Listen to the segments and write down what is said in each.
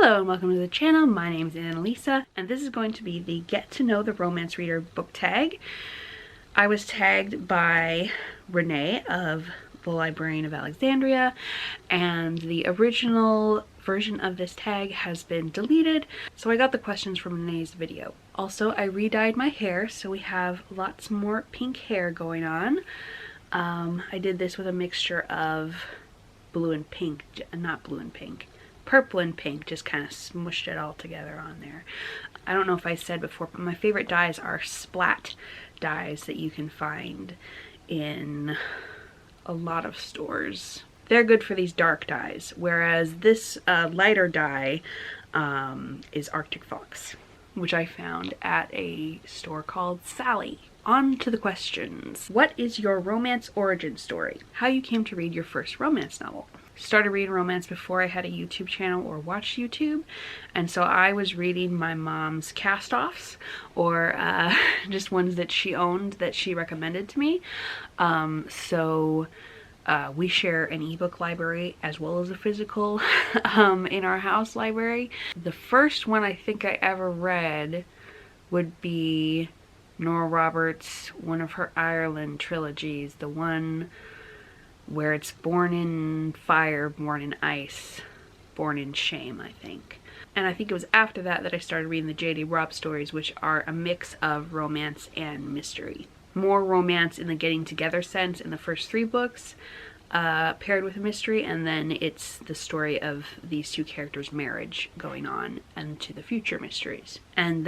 Hello and welcome to the channel. My name is Annalisa and this is going to be the Get to Know the Romance Reader book tag. I was tagged by Renee of the Librarian of Alexandria, and the original version of this tag has been deleted, so I got the questions from Renee's video. Also, I re-dyed my hair, so we have lots more pink hair going on. I did this with a mixture of blue and pink, not blue and pink, purple and pink, just kind of smushed it all together on there. I don't know if I said before, but my favorite dyes are splat dyes that you can find in a lot of stores. They're good for these dark dyes, whereas this lighter dye is Arctic Fox, which I found at a store called Sally. On to the questions. What is your romance origin story? How you came to read your first romance novel? Started reading romance before I had a YouTube channel or watched YouTube, and so I was reading my mom's cast-offs or just ones that she owned that she recommended to me. We share an ebook library as well as a physical in our house library. The first one I think I ever read would be Nora Roberts' one of her Ireland trilogies, the one where it's Born in Fire, Born in Ice, Born in Shame, I think. And I think it was after that that I started reading the J.D. Robb stories, which are a mix of romance and mystery. More romance in the getting together sense in the first 3 books, paired with a mystery, and then it's the story of these 2 characters' marriage going on and to the future mysteries. And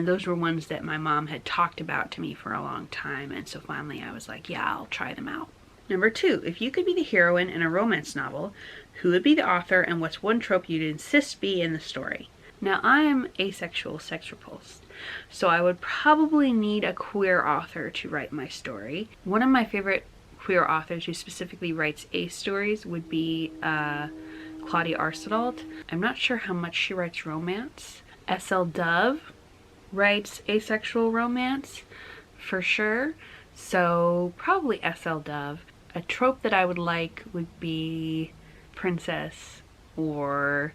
those were ones that my mom had talked about to me for a long time, and so finally I was like, yeah, I'll try them out. Number 2, if you could be the heroine in a romance novel, who would be the author and what's one trope you'd insist be in the story? Now, I am asexual, sex repulsed, so I would probably need a queer author to write my story. One of my favorite queer authors who specifically writes ace stories would be Claudia Arsenault. I'm not sure how much she writes romance. S.L. Dove writes asexual romance for sure, so probably S.L. Dove. A trope that I would like would be princess or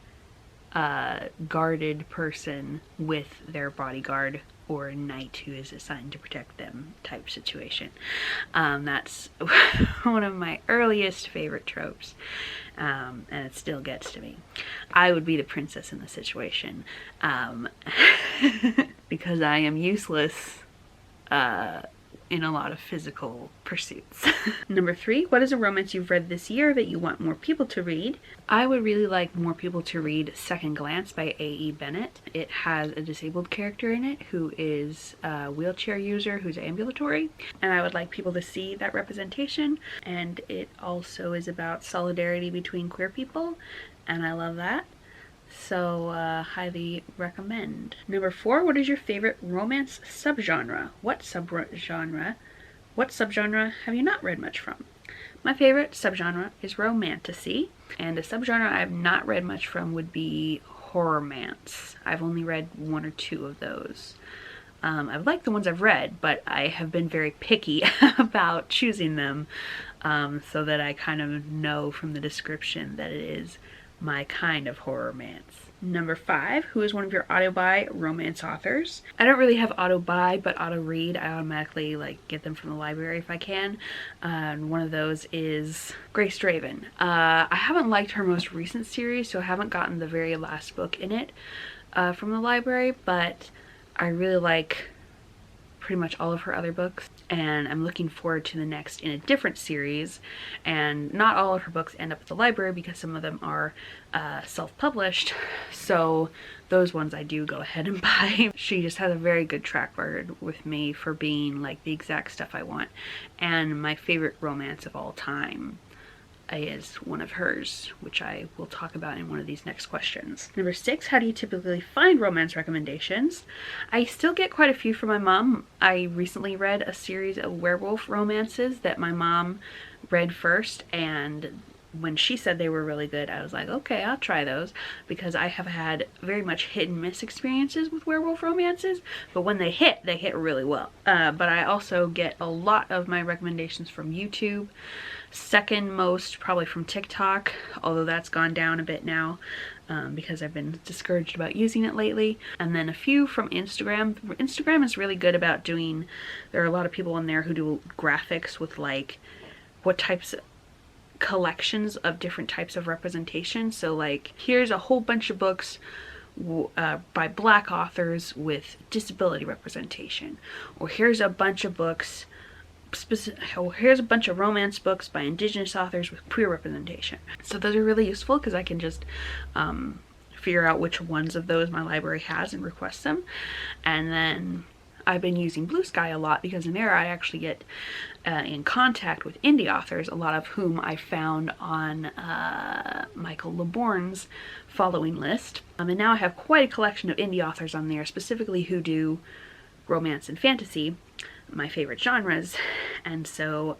guarded person with their bodyguard or a knight who is assigned to protect them type situation. That's one of my earliest favorite tropes, and it still gets to me. I would be the princess in the situation because I am useless in a lot of physical pursuits. Number 3, what is a romance you've read this year that you want more people to read? I would really like more people to read Second Glance by A.E. Bennett. It has a disabled character in it who is a wheelchair user who's ambulatory, and I would like people to see that representation. And it also is about solidarity between queer people, and I love that. So highly recommend. Number 4, what is your favorite romance subgenre? What subgenre have you not read much from? My favorite subgenre is romantasy, and a subgenre I've not read much from would be horror-mance. I've only read 1 or 2 of those. I've liked the ones I've read, but I have been very picky about choosing them so that I kind of know from the description that it is my kind of horror-mance. Number 5, who is one of your auto-buy romance authors? I don't really have auto-buy, but auto-read. I automatically get them from the library if I can. And one of those is Grace Draven. I haven't liked her most recent series, so I haven't gotten the very last book in it from the library, but I really like pretty much all of her other books, and I'm looking forward to the next in a different series. And not all of her books end up at the library because some of them are self-published, so those ones I do go ahead and buy. She just has a very good track record with me for being like the exact stuff I want, and my favorite romance of all time is one of hers, which I will talk about in one of these next questions. Number 6, how do you typically find romance recommendations? I still get quite a few from my mom. I recently read a series of werewolf romances that my mom read first, and when she said they were really good, I was like, okay, I'll try those, because I have had very much hit and miss experiences with werewolf romances, but when they hit really well. But I also get a lot of my recommendations from YouTube. Second most probably from TikTok, although that's gone down a bit now because I've been discouraged about using it lately. And then a few from Instagram. Instagram is really good about doing, there are a lot of people on there who do graphics with like what types of collections of different types of representation. So like, here's a whole bunch of books by Black authors with disability representation, or here's a bunch of books here's a bunch of romance books by Indigenous authors with queer representation. So those are really useful because I can just figure out which ones of those my library has and request them. And then I've been using Blue Sky a lot because in there I actually get in contact with indie authors, a lot of whom I found on Michael LeBourne's following list. And now I have quite a collection of indie authors on there, specifically who do romance and fantasy, my favorite genres. And so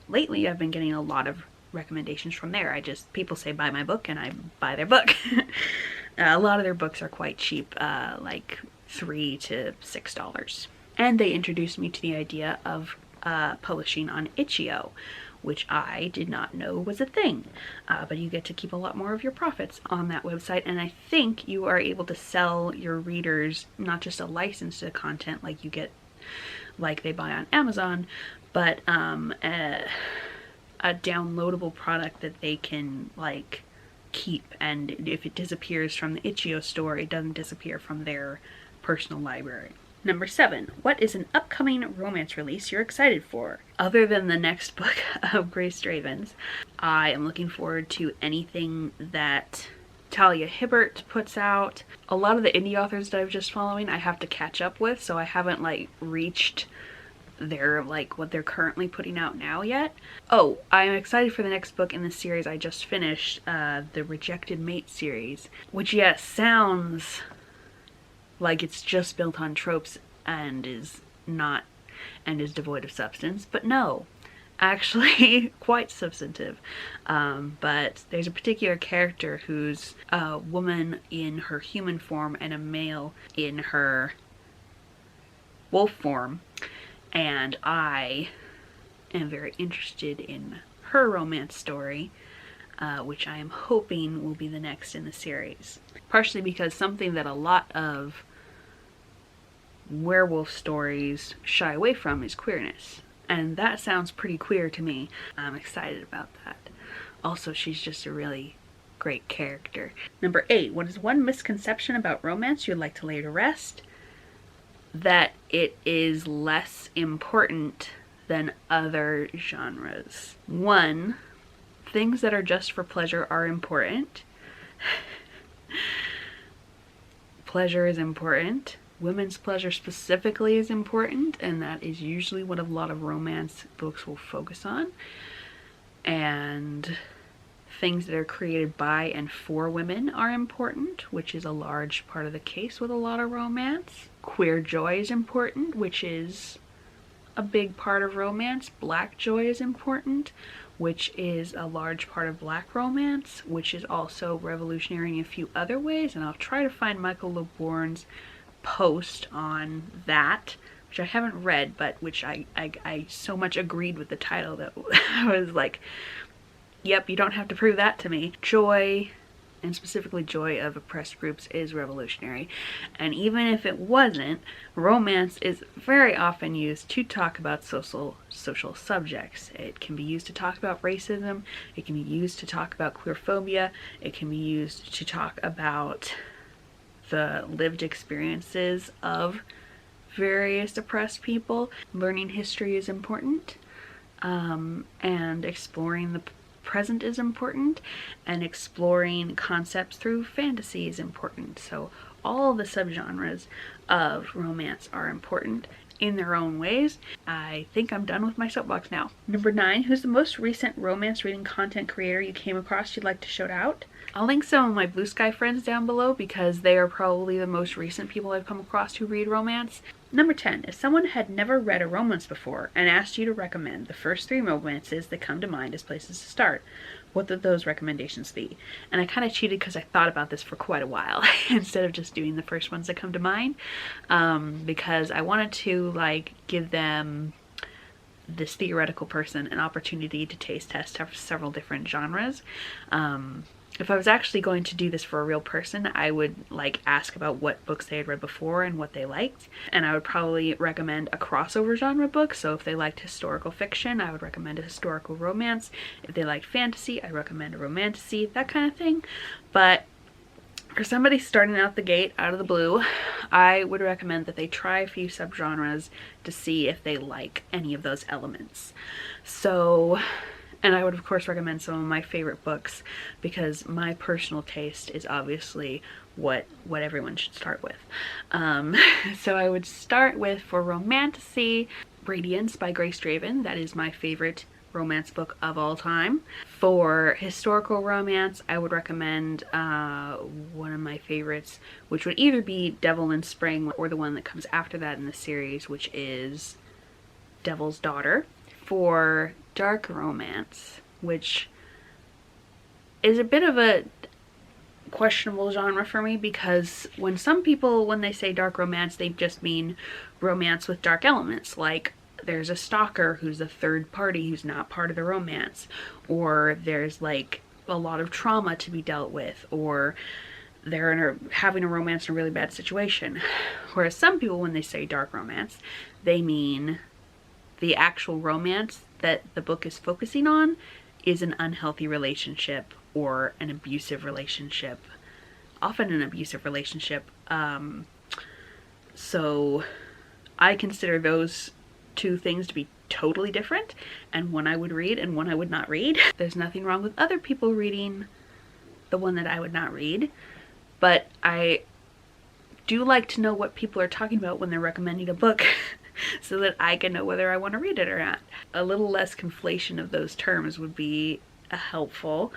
lately I've been getting a lot of recommendations from there. People say buy my book and I buy their book. A lot of their books are quite cheap, like $3 to $6. And they introduced me to the idea of publishing on Itch.io, which I did not know was a thing. But you get to keep a lot more of your profits on that website, and I think you are able to sell your readers not just a license to content like you get, like they buy on Amazon, but a downloadable product that they can like keep, and if it disappears from the Itch.io store, it doesn't disappear from their personal library. Number 7, what is an upcoming romance release you're excited for? Other than the next book of Grace Draven's, I am looking forward to anything that Talia Hibbert puts out. A lot of the indie authors that I've just following I have to catch up with, so I haven't like reached their like what they're currently putting out now yet. Oh, I'm excited for the next book in the series I just finished, the Rejected Mate series, which yes, sounds like it's just built on tropes and is devoid of substance, but no, actually quite substantive. But there's a particular character who's a woman in her human form and a male in her wolf form, and I am very interested in her romance story, which I am hoping will be the next in the series. Partially because something that a lot of werewolf stories shy away from is queerness. And that sounds pretty queer to me. I'm excited about that. Also, she's just a really great character. Number 8, what is one misconception about romance you'd like to lay to rest? That it is less important than other genres. 1, things that are just for pleasure are important. Pleasure is important. Women's pleasure specifically is important, and that is usually what a lot of romance books will focus on. And things that are created by and for women are important, which is a large part of the case with a lot of romance. Queer joy is important, which is a big part of romance. Black joy is important, which is a large part of Black romance, which is also revolutionary in a few other ways, and I'll try to find Michael LeBourne's post on that, which I haven't read, but which I so much agreed with the title that I was like, yep, you don't have to prove that to me. Joy, and specifically joy of oppressed groups, is revolutionary. And even if it wasn't, romance is very often used to talk about social subjects. It can be used to talk about racism, it can be used to talk about queerphobia, it can be used to talk about the lived experiences of various oppressed people. Learning history is important, and exploring the present is important, and exploring concepts through fantasy is important. So all the subgenres of romance are important in their own ways. I think I'm done with my soapbox now. Number 9, who's the most recent romance reading content creator you came across you'd like to shout out? I'll link some of my Blue Sky friends down below because they are probably the most recent people I've come across who read romance. Number 10, if someone had never read a romance before and asked you to recommend the first 3 romances that come to mind as places to start, what would those recommendations be? And I kind of cheated because I thought about this for quite a while instead of just doing the first ones that come to mind, because I wanted to like give them, this theoretical person, an opportunity to taste test several different genres. If I was actually going to do this for a real person, I would like ask about what books they had read before and what they liked. And I would probably recommend a crossover genre book. So if they liked historical fiction, I would recommend a historical romance. If they liked fantasy, I recommend a romantasy, that kind of thing. But for somebody starting out the gate, out of the blue, I would recommend that they try a few subgenres to see if they like any of those elements. So, and I would of course recommend some of my favorite books, because my personal taste is obviously what everyone should start with. So I would start with, for romantasy, Radiance by Grace Draven. That is my favorite romance book of all time. For historical romance, I would recommend one of my favorites, which would either be Devil in Spring or the one that comes after that in the series, which is Devil's Daughter. For dark romance, which is a bit of a questionable genre for me, because when some people, when they say dark romance, they just mean romance with dark elements, like there's a stalker who's a third party who's not part of the romance, or there's like a lot of trauma to be dealt with, or they're having a romance in a really bad situation. Whereas some people, when they say dark romance, they mean the actual romance that the book is focusing on is an unhealthy relationship or an abusive relationship, often an abusive relationship. So I consider those two things to be totally different, and one I would read and one I would not read. There's nothing wrong with other people reading the one that I would not read, but I do like to know what people are talking about when they're recommending a book so that I can know whether I want to read it or not. A little less conflation of those terms would be helpful.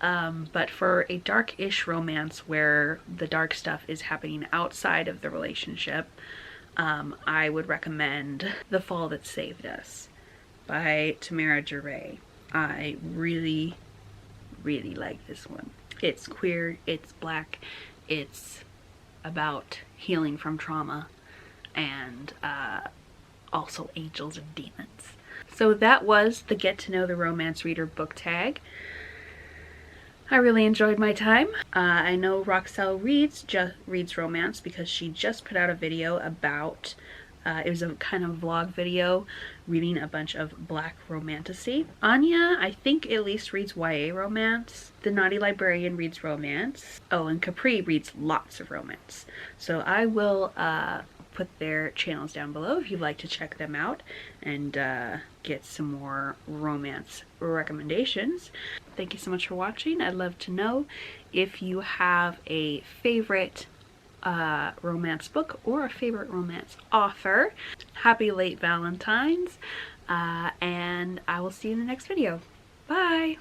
But for a dark-ish romance where the dark stuff is happening outside of the relationship, I would recommend The Fall That Saved Us by Tamara Jarrett. I really, really like this one. It's queer, it's black, it's about healing from trauma, and also angels and demons. So that was the Get to Know the Romance Reader book tag. I really enjoyed my time. I know Roxelle reads romance because she just put out a video about, it was a kind of vlog video reading a bunch of black romantasy. Anya, I think, at least reads YA romance. The Naughty Librarian reads romance. Oh, and Capri reads lots of romance. So I will put their channels down below if you'd like to check them out and get some more romance recommendations. Thank you so much for watching. I'd love to know if you have a favorite romance book or a favorite romance author. Happy late Valentine's, and I will see you in the next video. Bye!